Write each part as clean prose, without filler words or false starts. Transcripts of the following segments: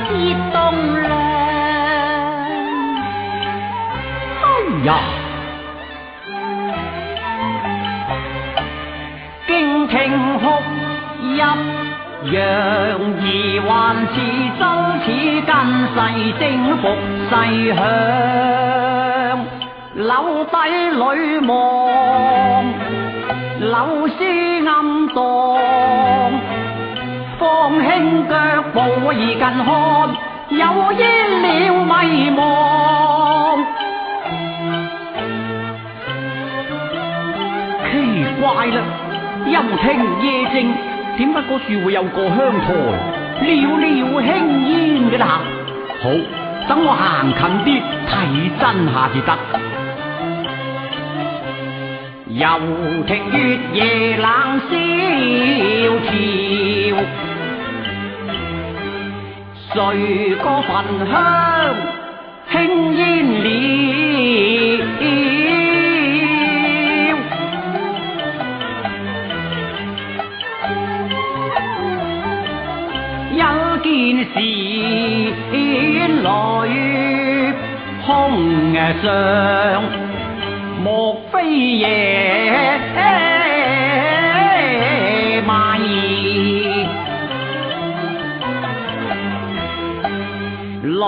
是棟梁。哎呀！驚聽哭泣，楊兒還似爭似跟世征服世響，柳底裏望，柳絲暗蕩，方興腳步而近看，有煙了迷茫。奇怪啦！陰聽夜靜，點解嗰處會有個香台裊裊輕煙嘅啦？好，等我行近啲睇真下至得。遊亭月夜冷蕭條，誰個焚香輕煙了？件事來空上，莫非夜迷路？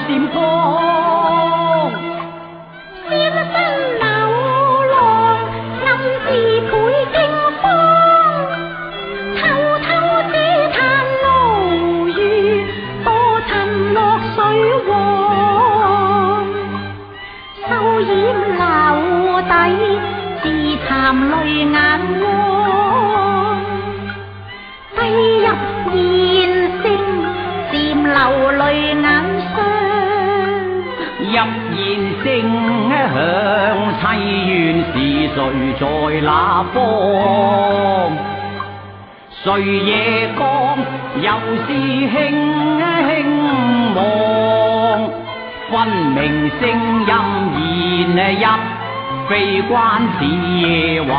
閃光，閃身流浪，暗自倍驚慌。偷偷只嘆路遇，多趁落水汪。收掩流底，自淌淚眼汪。低入弦聲，漸流淚眼。入弦聲響，凄怨是誰在那方？誰夜光，又是輕輕望，分明聲音言入，非關此夜幻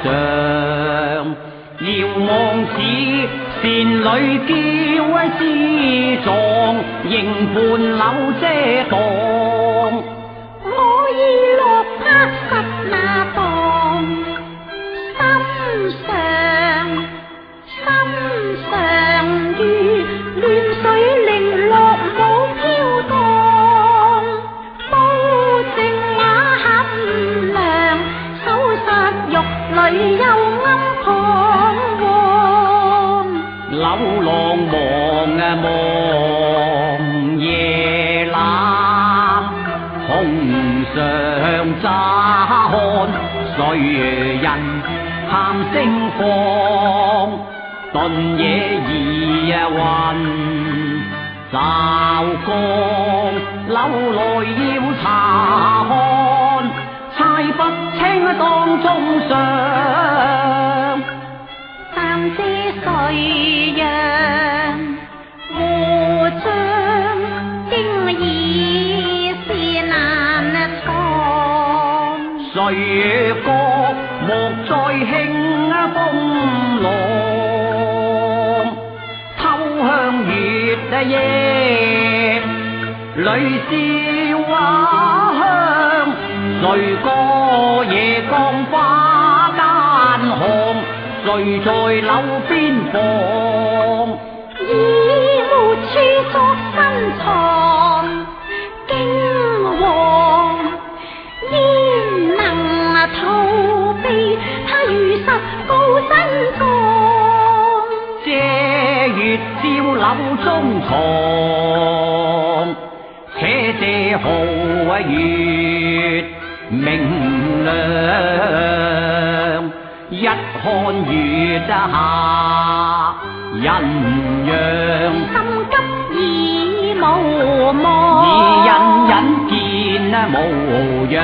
象。遙望似仙女嬌之狀，迎伴柳遮擋。我已落魄實那當，心上如亂水零落舞飄蕩。保證那含量，手殺玉淚又暗彷徨。流浪望望夜冷，空上乍看，誰人喊聲放？頓夜疑魂驟降，流來要查看，猜不清當中上。暫知誰讓和尚經已是難藏，誰覺莫再興風浪，偷香月夜裏燒花香，誰個夜降花間巷？誰在樓邊放？已沒處作深藏，驚惶焉能逃避？他如實告身葬，借月照樓中床，且借號月明亮。一看月下人樣，心急麼？而人人見無恙。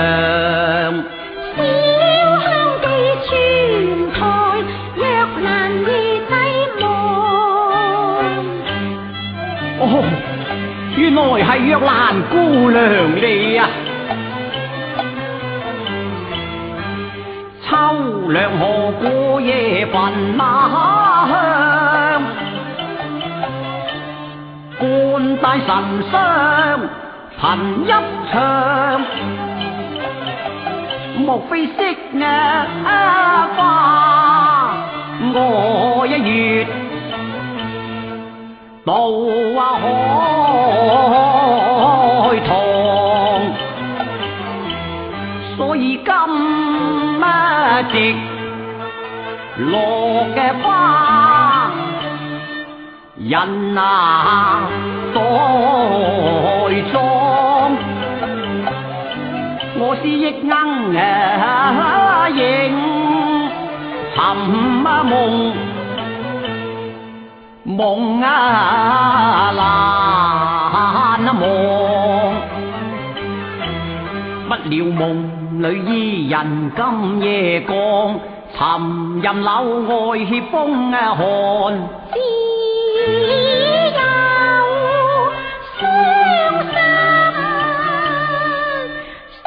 小香地全台，若難以抵望。哦，原來係若蘭姑娘你啊！秋涼河過夜焚馬香，冠帶神霜憑一場，莫非惜花我一月到海棠，所以今夕落嘅花，人代裝。我是憶鶯影，尋夢難忘。不料夢裏伊人今夜降，沉吟柳外協風寒。只有傷心愁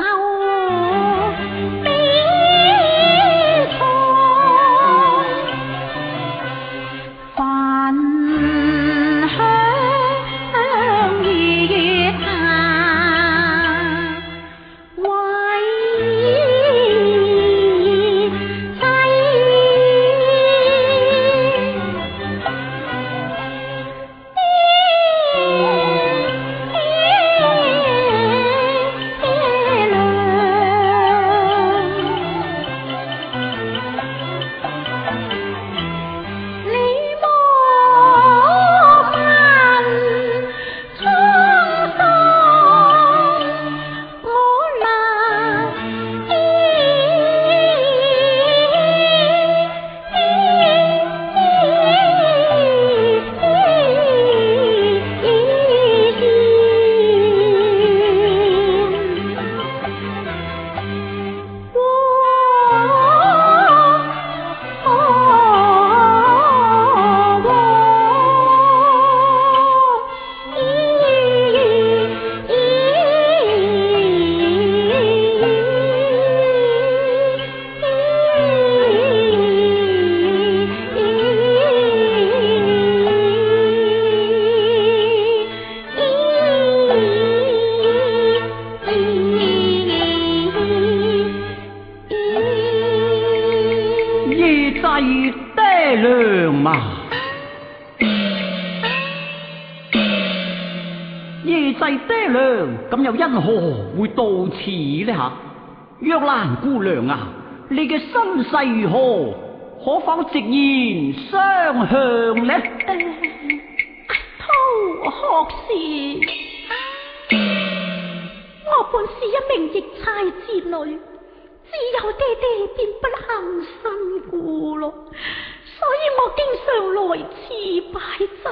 悲愴，焚香月下為妻。爹娘嘛，夜祭爹娘，咁又因何會到此呢吓？若蘭姑娘啊，你嘅身世如何？可否直言相向呢？偷學士，我本是一名逆差之女，只有爹爹便不幸身故咯，所以我經常來此拜祭。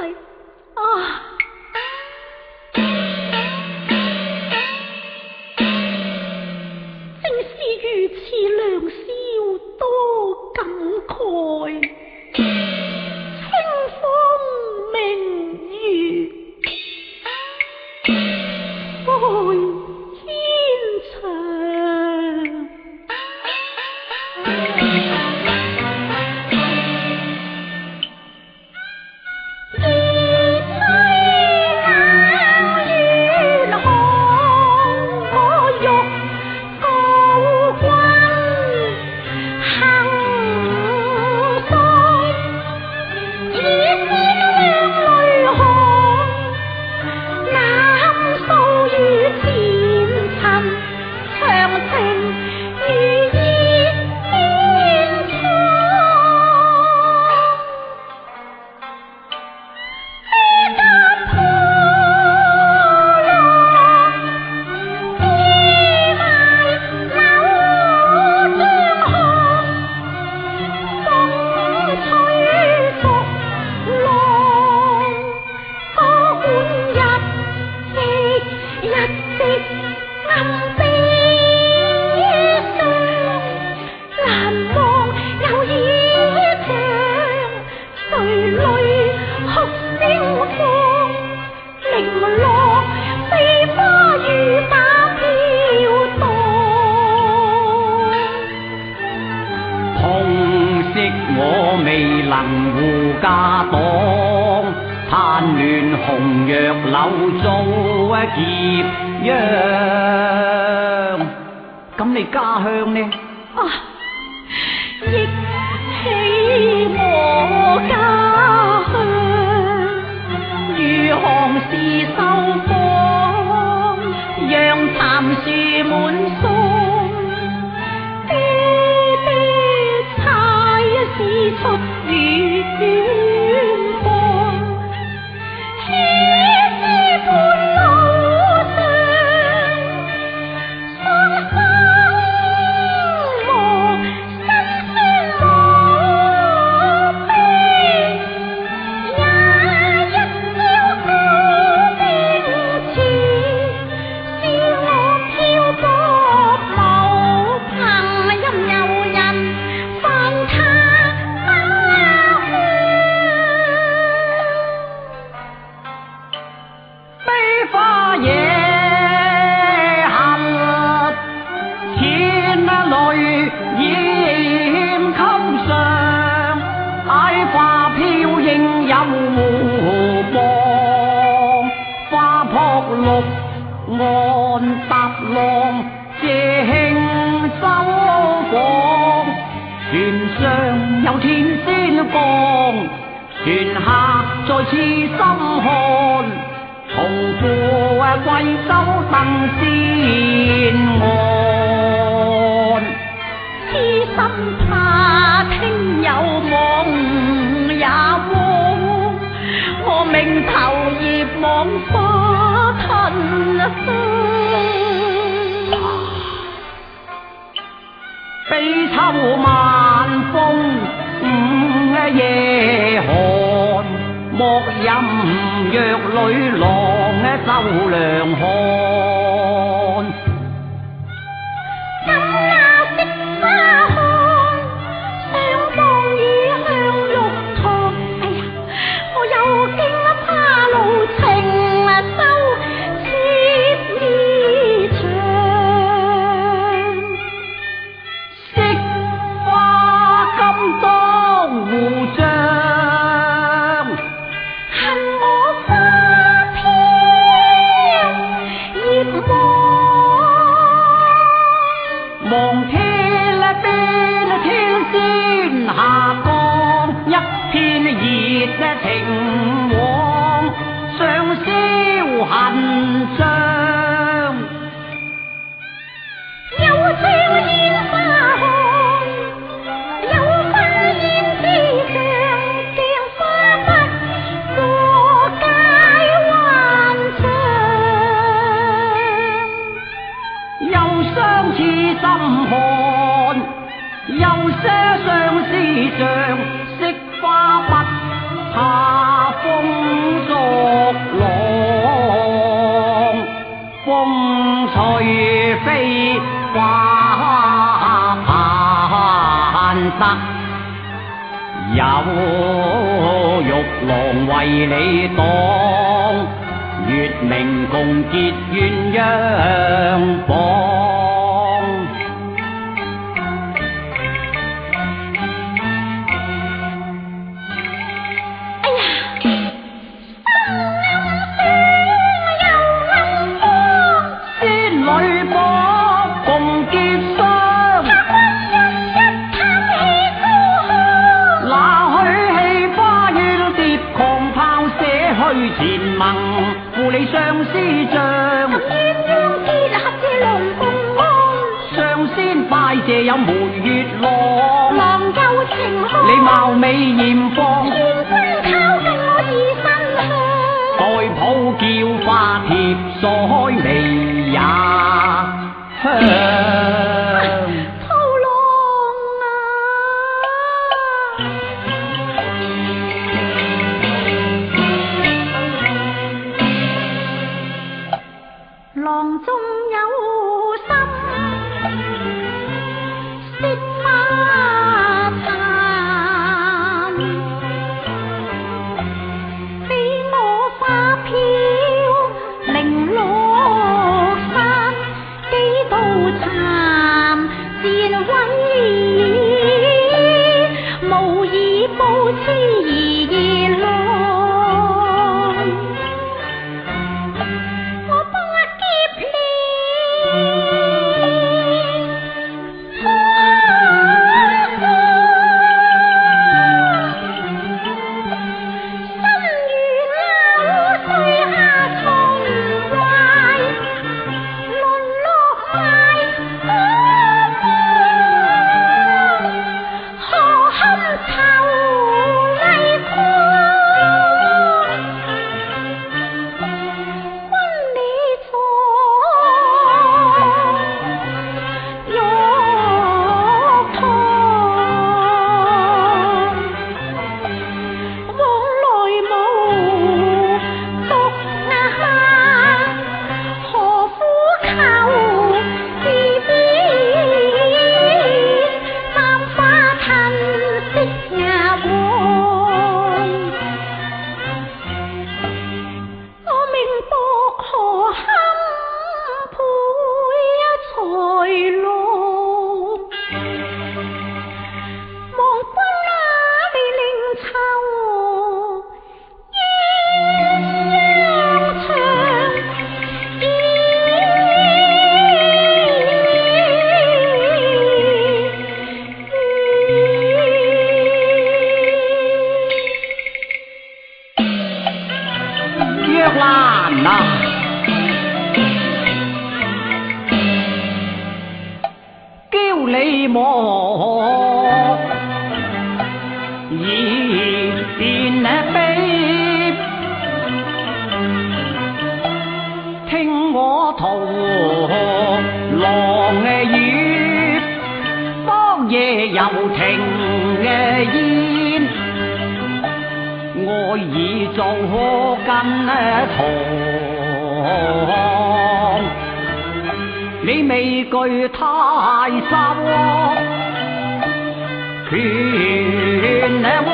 正是如此良宵多感慨，清風明月愛牽腸。紅藥柳做劫殃。咁你家鄉呢？啊，憶起我家鄉，如寒時收芳，讓殘樹滿松。出於遠方，豈知半路上，雙生望，辛酸無比，也一朝高冰處，使我漂泊無朋任由人犯他。岸搭浪，借興收放，船上有天仙降，船客再次心寒，重赴貴州登仙岸。痴心怕聽有夢也枉，我命投業網花吞悲秋萬風夜寒，莫任弱女郎受涼寒。金亞色花看，想當雨向玉堂。哎呀，我有經怕路程收切衣長。望天邊天仙下降，一片熱情往，上燒痕章。有朝煙花看，有婚宴之象，鏡花不過街幻象。又相似心寒，有些相思像，惜花不怕風作浪，風吹飛花盼得，有玉郎為你擋，月明共結鴛鴦綁。前盟負你相思像，鸳鸯結合這龍鳳安。上仙拜謝有梅月浪，郎舊情開。你貌美艷放，乾坤靠近我以身香。代抱叫花貼腮眉也香。郎中有心，惜花殘，俾我花飄零落。若蘭啊！叫你莫以便悲，聽我徒郎語，荒野柔情煙，愛已做根堂。你未懼太沙窩，權威，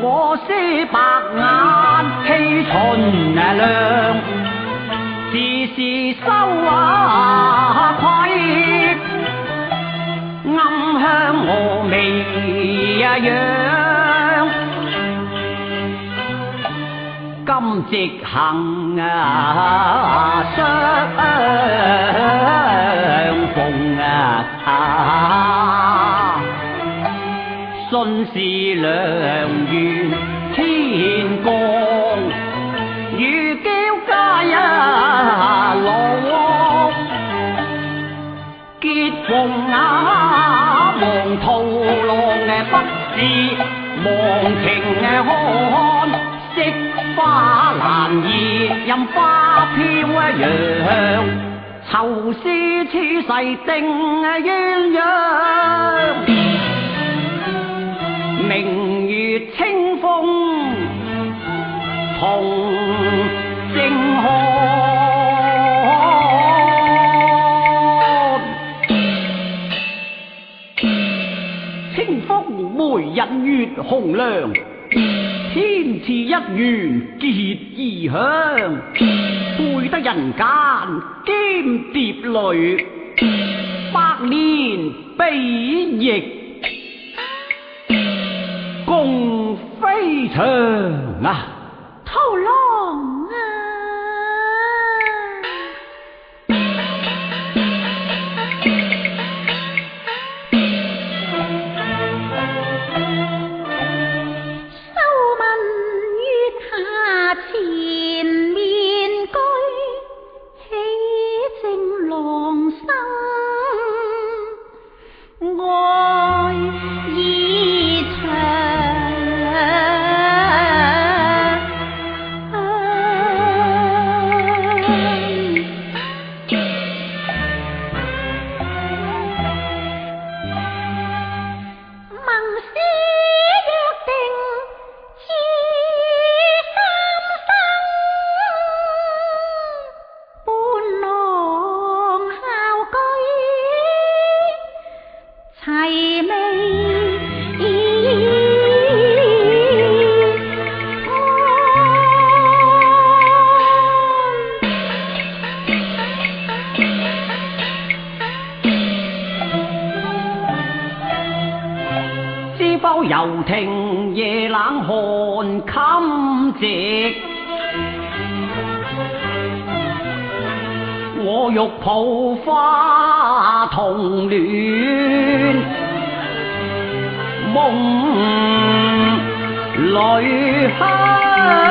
我思白眼欺秦亮，時時收窺，暗香我眉樣。今夕行相逢信是良緣天光，如嬌佳郎，結逢黃兔郎不是忘情看。惜花難移，任花飄揚，愁思此世定鴛鴦。明月清風同正看，清風梅引月紅亮。天賜一緣結異鄉，配得人間兼蝶侶，百年比翼共飛翔啊！徒郎啊！前面居，喜正郎生，愛已遊亭夜冷寒衾寂，我欲抱花同戀，夢裏香。